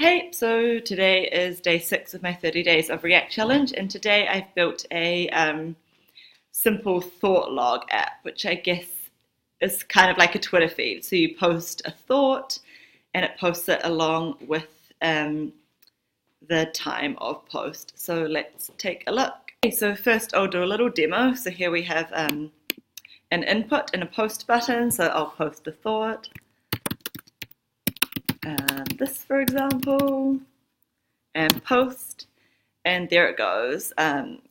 Hey, so today is day 6 of my 30 days of React challenge, and today I've built a simple thought log app, which I guess is kind of like a Twitter feed. So you post a thought, and it posts it along with the time of post. So let's take a look. Okay, so first I'll do a little demo. So here we have an input and a post button. So I'll post a thought. This, for example, and post, and there it goes.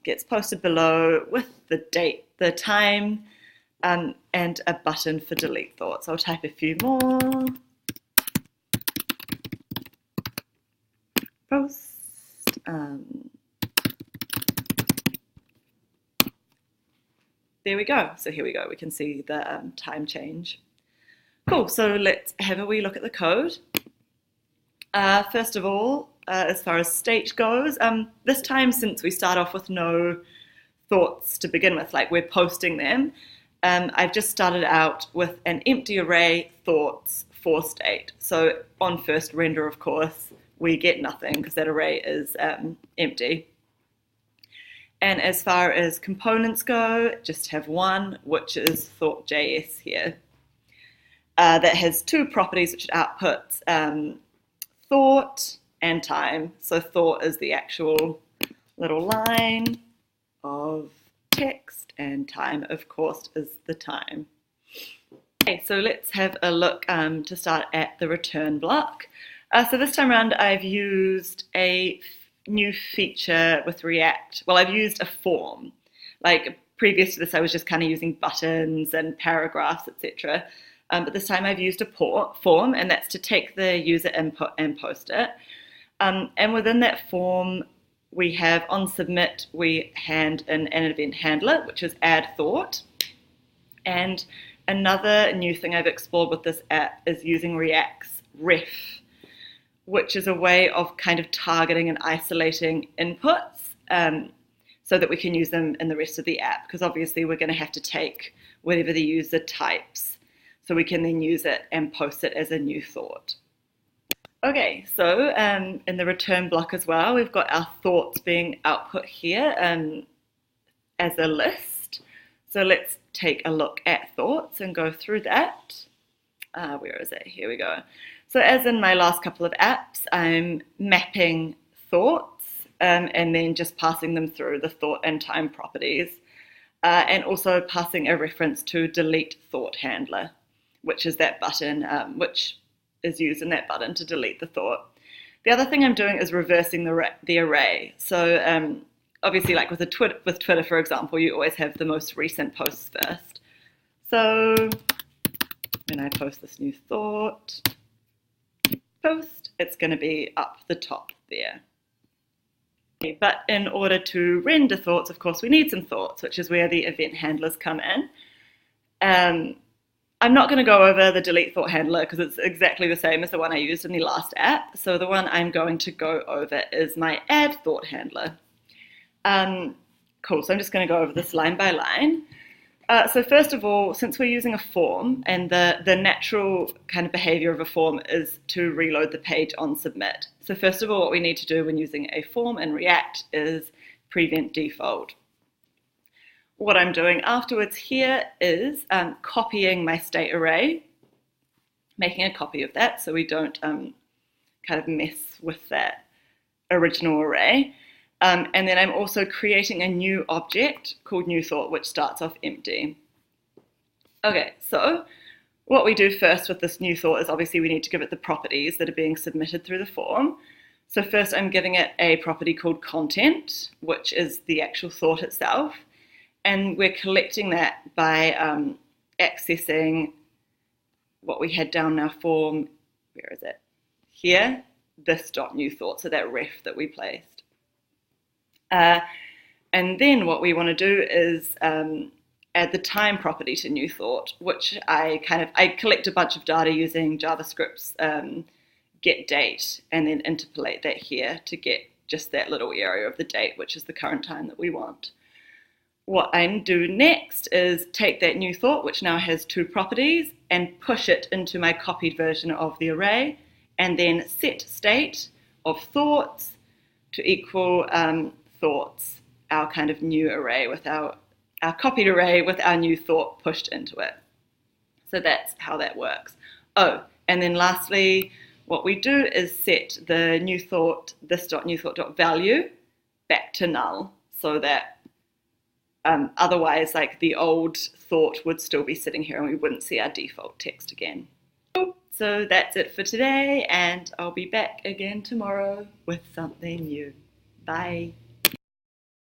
Gets posted below with the date, the time, and a button for delete thoughts. I'll type a few more. Post. There we go. So here we go. We can see the time change. Cool. So let's have a wee look at the code. First of all, as far as state goes, this time, since we start off with no thoughts to begin with, like we're posting them, I've just started out with an empty array thoughts for state. So on first render, of course, we get nothing because that array is empty. And as far as components go, just have one, which is thought.js here. That has two properties which it outputs thought and time. So thought is the actual little line of text, and time, of course, is the time. Okay, so let's have a look to start at the return block. So this time around I've used a new feature with React. Well, I've used a form. Like previous to this I was just kind of using buttons and paragraphs, etc. But this time I've used a form, and that's to take the user input and post it. And within that form, we have on submit, we hand in an event handler, which is add thought. And another new thing I've explored with this app is using React's ref, which is a way of kind of targeting and isolating inputs so that we can use them in the rest of the app, because obviously we're going to have to take whatever the user types, so we can then use it and post it as a new thought. Okay, so in the return block as well, we've got our thoughts being output here as a list. So let's take a look at thoughts and go through that. Where is it? Here we go. So as in my last couple of apps, I'm mapping thoughts and then just passing them through the thought and time properties, and also passing a reference to delete thought handler, which is that button, which is used in that button to delete the thought. The other thing I'm doing is reversing the array. So obviously, like with Twitter, for example, you always have the most recent posts first. So when I post this new thought, post, it's going to be up the top there. Okay, but in order to render thoughts, of course, we need some thoughts, which is where the event handlers come in. I'm not going to go over the delete thought handler because it's exactly the same as the one I used in the last app. So the one I'm going to go over is my add thought handler. Cool, so I'm just going to go over this line by line. So first of all, since we're using a form, and the natural kind of behavior of a form is to reload the page on submit. So first of all, what we need to do when using a form in React is prevent default. What I'm doing afterwards here is copying my state array, making a copy of that so we don't kind of mess with that original array. And then I'm also creating a new object called new thought, which starts off empty. Okay, so what we do first with this new thought is obviously we need to give it the properties that are being submitted through the form. So first I'm giving it a property called content, which is the actual thought itself. And we're collecting that by accessing what we had down in our form. Where is it? Here, this dot new thought, so that ref that we placed. And then what we want to do is add the time property to new thought, which I collect a bunch of data using JavaScript's get date, and then interpolate that here to get just that little area of the date, which is the current time that we want. What I do next is take that new thought, which now has two properties, and push it into my copied version of the array, and then set state, of thoughts to equal thoughts, our kind of new array with our copied array with our new thought pushed into it. So that's how that works. Oh, and then lastly, what we do is set the new thought, this.newThought.value back to null, so that otherwise, like, the old thought would still be sitting here and we wouldn't see our default text again. So that's it for today, and I'll be back again tomorrow with something new. Bye.